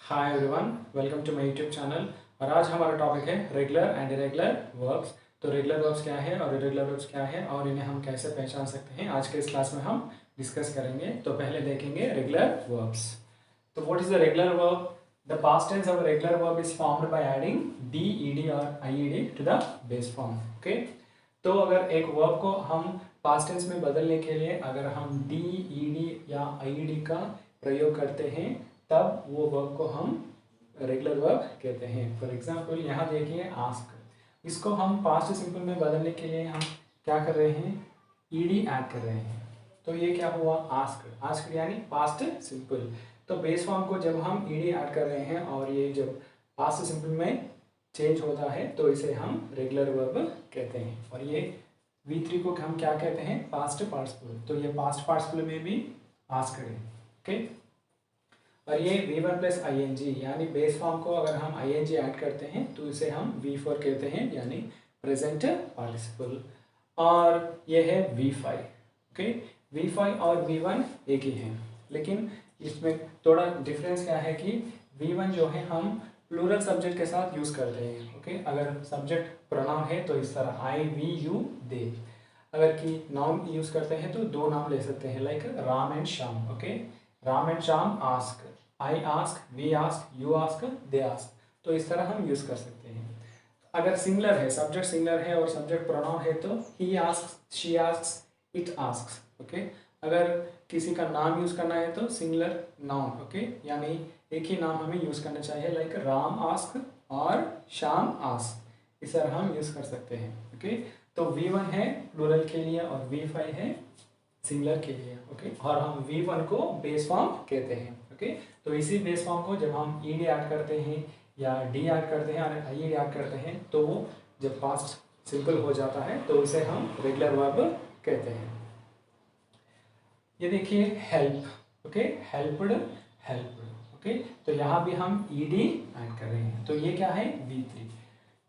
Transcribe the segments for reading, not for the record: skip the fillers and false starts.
Hi everyone, welcome to my YouTube channel. और आज हमारा टॉपिक है रेगुलर एंड इरेगुलर वर्ब्स। तो रेगुलर वर्ब्स क्या है और इरेगुलर वर्ब्स क्या है और इन्हें हम कैसे पहचान सकते हैं, आज के इस क्लास में हम डिस्कस करेंगे। तो पहले देखेंगे रेगुलर वर्ब्स। तो what is the regular verb? The past tense of regular verb is formed by adding D, ED और IED to the base form. Okay, तो अगर एक वर्ब को हम पास्ट टेंस में बदलने के लिए अगर हम डी, ईडी या आईईडी का प्रयोग करते हैं तब वो वर्ब को हम रेगुलर वर्ब कहते हैं। फॉर एग्जाम्पल यहाँ देखिए आस्क, इसको हम पास्ट सिंपल में बदलने के लिए हम क्या कर रहे हैं, ईडी ऐड कर रहे हैं। तो ये क्या हुआ, आस्क। आस्क यानी पास्ट सिंपल। तो बेस फॉर्म को जब हम ईडी ऐड कर रहे हैं और ये जब पास्ट सिंपल में चेंज होता है तो इसे हम रेगुलर वर्ब कहते हैं। और ये V3 को हम क्या कहते हैं, पास्ट पार्टिसिपल। तो ये पास्ट पार्टिसिपल में भी आस्क है। ओके, और ये V1 प्लस ING यानी बेस फॉर्म को अगर हम ING ऐड करते हैं तो इसे हम V4 कहते हैं, यानी प्रेजेंट पार्टिसिपल। और ये है V5। ओके, V5 और V1 एक ही हैं, लेकिन इसमें थोड़ा डिफरेंस क्या है कि V1 जो है हम प्लूरल सब्जेक्ट के साथ यूज़ करते हैं। ओके, अगर सब्जेक्ट प्रोनाउन है तो इस तरह I, we, you, they। अगर कि नाउन यूज़ करते हैं तो दो नाम ले सकते हैं, like Ram and Shyam. Okay, Ram and Shyam ask, I ask, we ask, you ask, they ask. तो इस तरह हम यूज़ कर सकते हैं। अगर सिंगुलर है, सब्जेक्ट सिंगुलर है और सब्जेक्ट प्रोनाउन है तो ही asks, she asks, it asks. Okay, अगर किसी का नाम यूज़ करना है तो सिंगुलर नाउन। ओके, यानी एक ही नाम हमें यूज़ करना चाहिए, लाइक राम आस्क और श्याम आस्क। इस तरह हम यूज़ कर सकते हैं। ओके, तो V1 है प्लूरल के लिए और V5 है सिंगुलर के लिए। ओके, और हम V1 को बेस फॉर्म कहते हैं। ओके, तो इसी बेस फॉर्म को जब हम ईडी ऐड करते हैं या डी ऐड करते हैं और आईईडी ऐड करते हैं तो वो जब पास्ट सिंपल हो जाता है तो उसे हम रेगुलर वर्ब कहते हैं। ये देखिए help. Okay, helped, helped. Okay, तो यहाँ भी हम ईडी ऐड कर रहे हैं। तो ये क्या है, V3।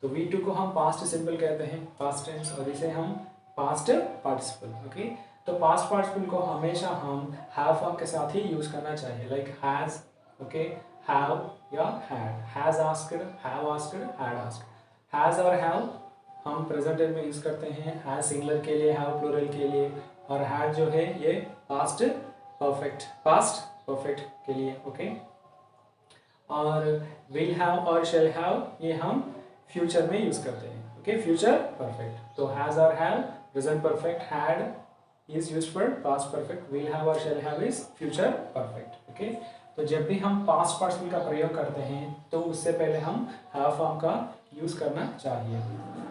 तो V2 को हम पास्ट सिंपल कहते हैं, पास्ट टेंस, और इसे हम पास्ट पार्टिसिपल। ओके, तो पास्ट पार्टिसिपल को हमेशा हम हैव फॉर्म के साथ ही यूज करना चाहिए, लाइक हैज। ओके, हैव या had, has asked, have asked, had asked. Has और हैव हम प्रेजेंट टेंस में यूज करते हैं, हैज सिंगुलर के लिए, हैव प्लूरल के लिए, और हैड जो है ये पास्ट परफेक्ट, पास्ट परफेक्ट के लिए। ओके, और विल हैव और शेल हैव ये हम फ्यूचर में यूज करते हैं। Okay, future perfect. तो हैज और have present perfect, had is used for past perfect, will have और shall have is future perfect। Okay, तो जब भी हम पास्ट पार्टिसिपल का प्रयोग करते हैं तो उससे पहले हम have फॉर्म का यूज़ करना चाहिए,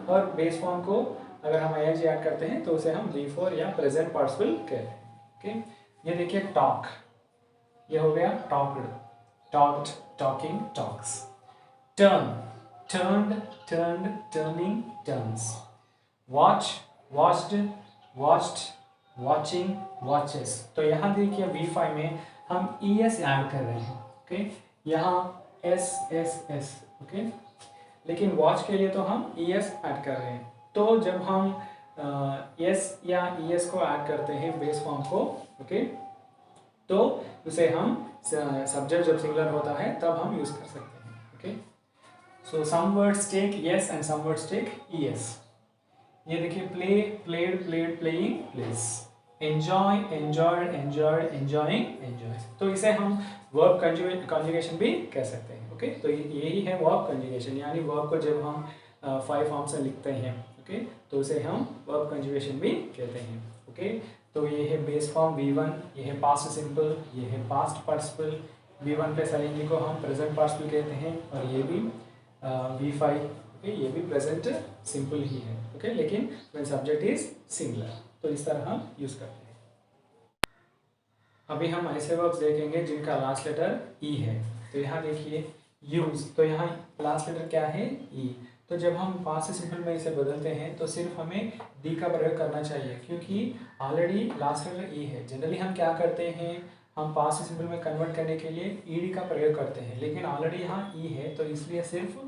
और बेस फॉर्म को अगर हम ing ऐड करते हैं तो उसे हम V4 या प्रेजेंट पार्टिसिपल कहते हैं। ओके, ये देखिए टॉक, ये हो गया talked, talked, talking, talks. Turn, turned, turned, turning, turns। Watch, watched, watched, watching, watches. तो यहाँ देखिए V5 में हम ES ऐड कर रहे हैं। ओके, यहाँ S। ओके, लेकिन वॉच के लिए तो हम ES ऐड कर रहे हैं। तो जब हम S या ES को ऐड करते हैं बेस फॉर्म को, ओके, तो उसे हम सब्जेक्ट जब सिंगुलर होता है तब हम यूज कर सकते हैं। Okay, so some words take yes and some words take ES। ये देखिए play, played, played, playing, plays. Enjoy, enjoyed, enjoyed, enjoying, enjoys. तो इसे हम वर्ब कंजुगेशन भी कह सकते हैं। ओके, तो यही है वर्ब कंजुगेशन, यानी वर्ब को जब हम 5 फॉर्म से लिखते हैं, ओके, तो उसे हम वर्ब कंजुगेशन भी कहते हैं। ओके, तो ये है बेस फॉर्म V1, ये है पास्ट सिंपल, ये है past participle. V1 plus ING को हम प्रेजेंट पार्टिसिपल कहते हैं, और ये भी V5। ओके, ये भी प्रेजेंट सिंपल ही है। ओके, लेकिन व्हेन सब्जेक्ट इज सिंगुलर, तो इस तरह हम यूज करते हैं। अभी हम ऐसे वर्ब्स देखेंगे जिनका लास्ट लेटर ई है। तो यहाँ देखिए यूज, तो यहाँ लास्ट लेटर क्या है, ई। तो जब हम पास्ट सिंपल में इसे बदलते हैं तो सिर्फ हमें डी का प्रयोग करना चाहिए, क्योंकि ऑलरेडी लास्ट लेटर ई है। जनरली हम क्या करते हैं, हम पास्ट सिंपल में कन्वर्ट करने के लिए ईडी का प्रयोग करते हैं, लेकिन ऑलरेडी यहाँ ई है तो इसलिए सिर्फ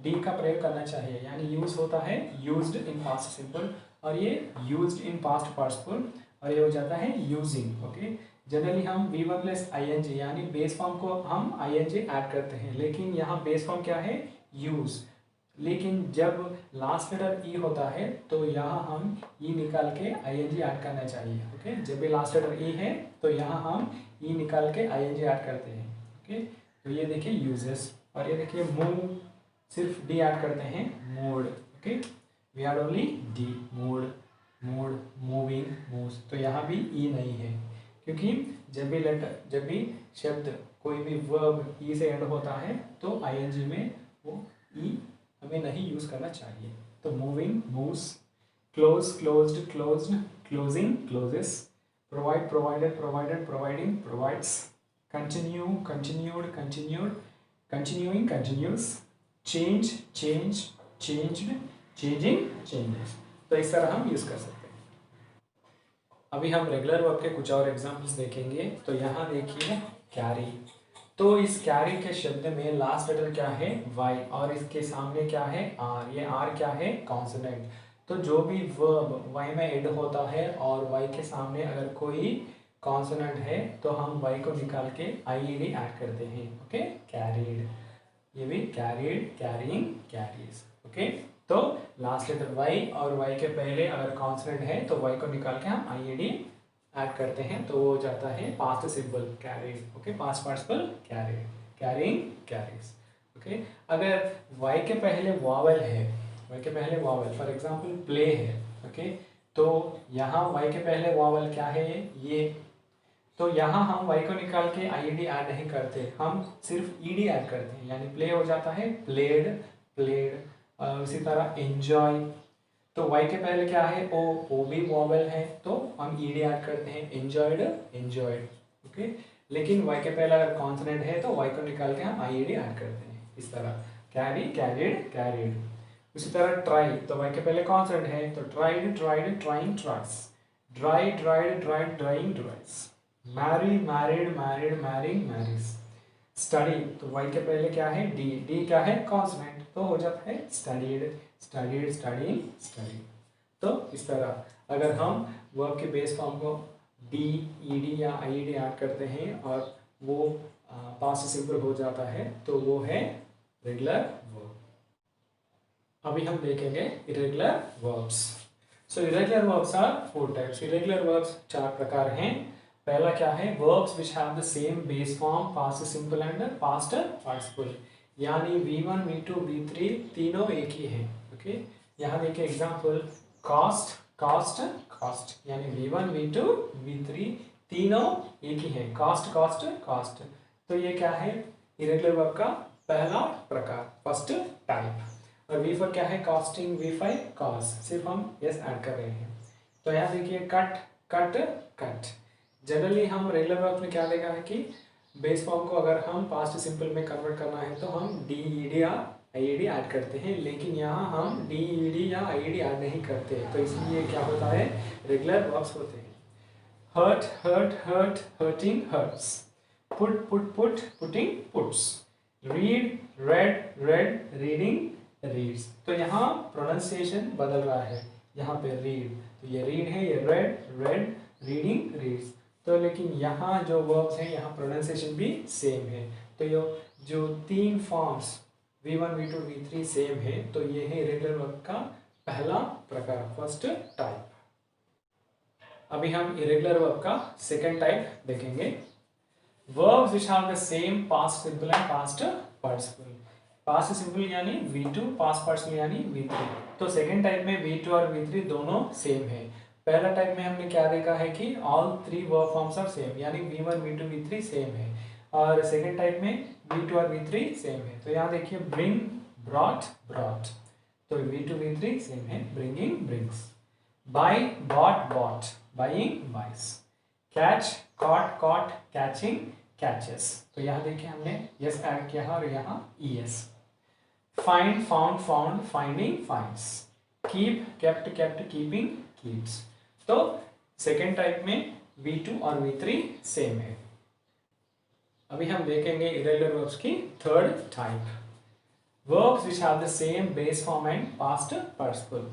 डी का प्रयोग करना चाहिए, यानी यूज होता है यूज्ड इन पास्ट सिंपल, और ये यूज्ड इन पास्ट पार्टिसिपल, और ये हो जाता है यूजिंग। ओके, जनरली हम V1 प्लस ing यानी बेस फॉर्म को हम ing ऐड करते हैं, लेकिन यहाँ बेस फॉर्म क्या है, यूज। लेकिन जब लास्ट लेटर ई होता है तो यहाँ हम ई निकाल के ing ऐड करना चाहिए। ओके, जब भी लास्ट लेटर ई है तो यहाँ हम ई निकाल के ing ऐड करते हैं। ओके, तो ये देखिए यूजेस, और ये देखिए मूव, सिर्फ डी ऐड करते हैं, moved. Okay, we are only D, moved, moved, moving, moves. तो यहाँ भी ई नहीं है, क्योंकि जब भी शब्द कोई भी वर्ब ई से एंड होता है तो ing में वो ई हमें नहीं यूज करना चाहिए। तो moving, moves, close, closed, closed, closing, closes, provide, provided, provided, providing, provides, continue, continued, continued, continuing, continues, change, change, changed, changing, changes. तो इस तरह हम यूज कर सकते हैं। अभी हम रेगुलर वर्ब के कुछ और एग्जांपल्स देखेंगे। तो यहाँ देखिए कैरी। तो इस कैरी के शब्द में लास्ट लेटर क्या है, वाई, और इसके सामने क्या है, आर। ये आर क्या है, कॉन्सोनेंट। तो जो भी वर्ब वाई में एड होता है और वाई के सामने अगर कोई कॉन्सोनेंट है तो हम वाई को निकाल के आईईडी ऐड करते हैं। ओके, कैरीड, ये भी कैरीड, कैरिंग, कैरीज। ओके, तो लास्ट लेटर वाई और वाई के पहले अगर कॉन्सोनेंट है तो वाई को निकाल के हम आईईडी ऐड करते हैं, तो वो हो जाता है past simple, carried. Okay, past participle, carried, carrying, carries. Okay, अगर वाई के पहले वावल है, वाई के पहले वावल, फॉर एग्जांपल प्ले है। ओके, तो यहाँ वाई के पहले वावल क्या है, ये। तो यहाँ हम वाई को निकाल के आईडी ऐड नहीं करते, हम सिर्फ ईडी ऐड करते हैं, यानी प्ले हो जाता है प्लेड, प्लेड। उसी तरह एंजॉय, तो वाई के पहले क्या है, ओ भी वॉवल है तो हम ईडी ऐड करते हैं, एंजॉयड, एंजॉयड। ओके, लेकिन वाई के पहले अगर कॉन्सोनेंट है तो वाई को निकाल के हम आईडी ऐड करते हैं। इस तरह कैरी, कैरिड, कैरिड। उसी तरह ट्राई, तो वाई के पहले कॉन्सोनेंट है तो tried, tried, trying, tries. Dry, dried, dried, drying, dries. Marry, married, married, marrying, marries. Study, तो वाई के पहले क्या है, डी, डी क्या है, कॉन्सोनेंट, तो हो जाता है स्टडीड, स्टडीड, स्टडीइंग, स्टडी। तो इस तरह अगर हम वर्ब के बेस फॉर्म को डी, ईडी या आईडी ऐड करते हैं और वो पास्ट सिंपल हो जाता है तो वो है रेगुलर वर्ब। अभी हम देखेंगे irregular verbs. So irregular verbs are 4 types. Irregular verbs 4 प्रकार हैं। पहला क्या है, verbs which have the same base form, past simple and past participle, यानी V1, V2, V3 तीनों एक ही है। ओके, यहाँ देखिए एग्जांपल, कॉस्ट, कॉस्ट, कॉस्ट, यानी V1, V2, V3 तीनों एक ही है, कॉस्ट, कॉस्ट, कॉस्ट। तो ये क्या है, इरेगुलर वर्ब का पहला प्रकार, फर्स्ट टाइप। और V4 क्या है, कॉस्टिंग, V5 कॉस्ट, सिर्फ हम यस ऐड कर रहे हैं। तो यहाँ देखिए कट, कट, कट। जनरली हम रेगुलर वर्ब में क्या देखा है कि बेस फॉर्म को अगर हम पास्ट सिंपल में कन्वर्ट करना है तो हम डी, ईडी या आईडी ऐड करते हैं, लेकिन यहाँ हम डी, ईडी या आईडी ऐड नहीं करते, तो इसलिए क्या होता है, रेगुलर वर्ब्स होते हैं। Hurt, hurt, hurt, hurting, hurts. Put, put, put, putting, puts. Read, read, read, reading, reads. तो यहाँ प्रोनाउंसिएशन बदल रहा है, यहाँ पे रीड, तो ये रीड है, ये रेड, रेड, रीडिंग, रीड्स। तो लेकिन यहाँ जो वर्ब्स हैं यहाँ प्रोनाउंसिएशन भी सेम है। तो ये जो 3 forms V1, V2, V3 same है, तो ये है इरेगुलर वर्ब का पहला प्रकार, फर्स्ट टाइप। अभी हम इरेगुलर वर्ब का सेकंड टाइप देखेंगे। Verbs which have the same past simple and past participle. Past simple यानी V2, पास्ट पार्टिसिपल यानी V3। तो सेकंड टाइप में V2 और V3 दोनों सेम है। पहला टाइप में हमने क्या देखा है कि all 3 verb forms are same, यानी V1, V2, V3 सेम है, और सेकंड टाइप में V2 और V3 सेम है। तो यहाँ देखिए ब्रिंग, ब्रॉट, ब्रॉट, तो V2, V3 सेम है, bringing, brings. Buy, bought, bought, buying, buys. Catch, caught, caught, catching, catches. तो यहाँ देखिए हमने यस ऐड किया है और यहाँ ES। Find, found, found, finding, finds. Keep, kept, kept, keeping, keeps. तो सेकेंड टाइप में V2 और V3 सेम है। अभी हम देखेंगे इरेगुलर वर्ब्स की third type, verbs which have the same base form and past participle.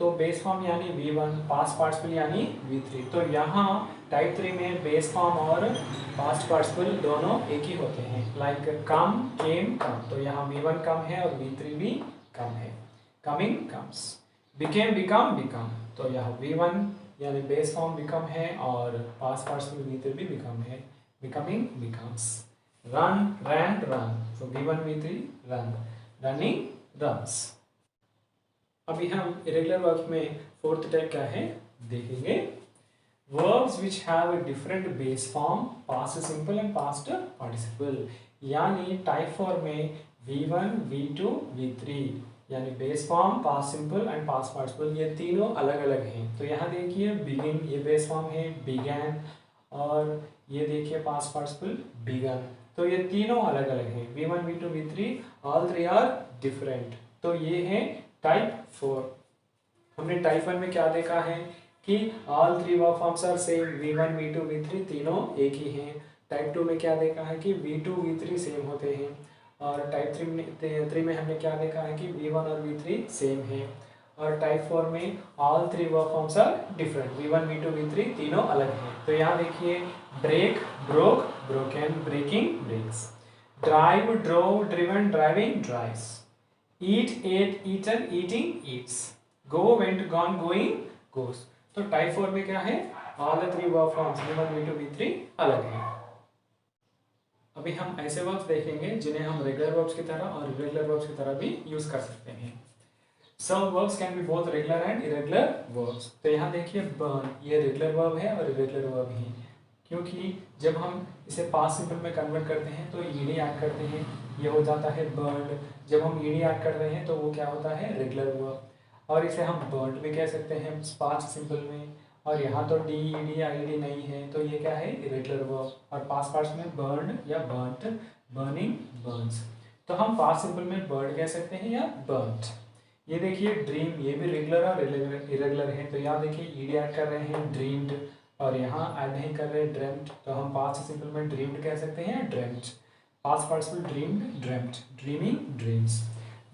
तो बेस फॉर्म यानी V1, पास्ट पार्टिसिपल यानी V3। तो यहाँ टाइप 3 में बेस फॉर्म और पास्ट पार्टिसिपल दोनों एक ही होते हैं, लाइक कम, केम, कम। तो यहाँ V1 कम है और V3 भी कम है, coming, comes. Became, become, become. तो यहाँ V1 यानी बेस फॉर्म बिकम है और पास्ट पार्टिसिपल V3 भी बिकम है, बिकमिंग, बिकम्स। रन, रैन, रन। तो V1 V3 run, running, runs. अभी हम इरेगुलर वर्ब में फोर्थ टाइप क्या है देखेंगे। Verbs which have a different base form, past simple and past participle। यानी टाइप फॉर्म में V1, V2, V3 यानी base form, past simple and past participle, ये तीनों अलग अलग हैं। तो यहाँ देखिए बिगिन, ये बेस फॉर्म है बिगैन, और ये देखिए पास्ट पार्टिसिपल बिगन। तो ये तीनों अलग अलग हैं, V1, V2, V3 all three are different. तो ये है टाइप 4। हमने टाइप 1 में क्या देखा है कि all three verb forms are same, V1, V2, V3 तीनों एक ही हैं। टाइप 2 में क्या देखा है कि V2, V3 सेम होते हैं। और टाइप 3 में हमने क्या देखा है कि V1 और V3 सेम है। और टाइप 4 में all three verb forms are different, V1, V2, V3 तीनों अलग हैं। तो यहाँ देखिए break, broke, broken, breaking, breaks. Drive, drove, driven, driving, drives. Eat, ate, eaten, eating, eats. Go, went, gone, going, goes. तो टाइप 4 में क्या है, all the three verb forms V1, V2, V3 अलग हैं। अभी हम ऐसे वर्ब्स देखेंगे जिन्हें हम रेगुलर वर्ब्स की तरह और इरेगुलर वर्ब्स की तरह भी यूज कर सकते हैं। Some verbs can be both regular and irregular verbs. तो यहाँ देखिए बर्न, ये रेगुलर वर्ब है और इरेगुलर वर्ब है, क्योंकि जब हम इसे पास्ट सिंपल में कन्वर्ट करते हैं तो ईडी ऐड करते हैं, ये हो जाता है बर्न। जब हम ईडी ऐड कर रहे हैं तो वो क्या होता है, रेगुलर वर्ब। और इसे हम बर्न भी कह सकते हैं पास्ट सिंपल में। और यहाँ तो डी, ईडी, आईडी नहीं है, तो ये क्या है, इरेगुलर वर्ब। और पास्ट पार्ट्स में बर्न या बर्नट, बर्निंग, बर्न्स। तो हम पास्ट सिंपल में बर्न कह सकते हैं या बर्नट। ये देखिए ड्रीम, ये भी रेगुलर और इरेगुलर है। तो यहाँ देखिए ईडी ऐड कर रहे हैं ड्रीम्ड, और यहाँ ऐड नहीं कर रहे ड्रेम्ड। तो हम पास्ट सिंपल में ड्रीम्ड कह सकते हैं, dreamt. Past participle dreamed, dreamt, dreaming, dreams.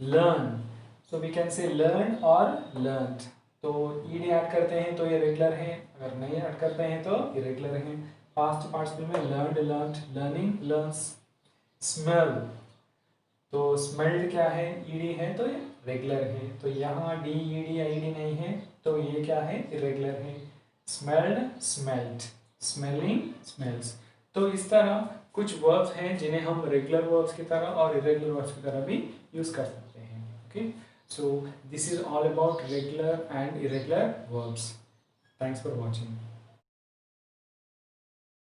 Learn, so we can say learn और लर्नड। तो ईडी ऐड करते हैं तो ये रेगुलर है, अगर नहीं ऐड करते हैं तो इरेगुलर है। पास्ट पार्टिसिपल में learned, learned, learning, learns. Smell, तो स्मेल्ड क्या है, ईडी है तो ये रेगुलर है। तो यहाँ डी, ईडी, आईडी नहीं है, तो ये क्या है, इरेगुलर है। Smelled, smelt, smelling, smells. तो इस तरह कुछ वर्ब्स हैं जिन्हें हम रेगुलर वर्ब्स की तरह और इरेगुलर वर्ब्स की तरह भी यूज कर सकते हैं। Okay, so this is all about regular and irregular verbs. Thanks for watching.